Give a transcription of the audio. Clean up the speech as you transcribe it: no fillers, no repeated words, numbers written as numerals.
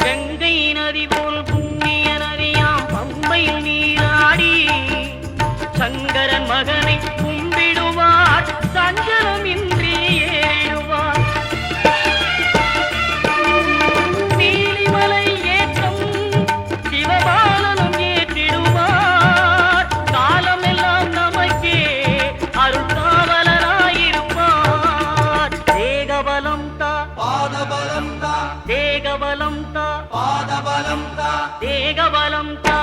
கங்கை நதி போல் புண்ணிய நதியாம் பம்பையில் நீராடி சங்கரன் மகனை கும்பிடுவார் சஞ்சலமின்றி ஏறிடுவார் நீலிமலை ஏற்றம் சிவபாலனும் ஏற்றிடுவார் காலமெல்லாம் நமக்கே அருள்காவலராயிருப்பார் தேகபலம் தா பாதபலம் தா தேகபலம் தா பாதபலம் தா தேகபலம் தா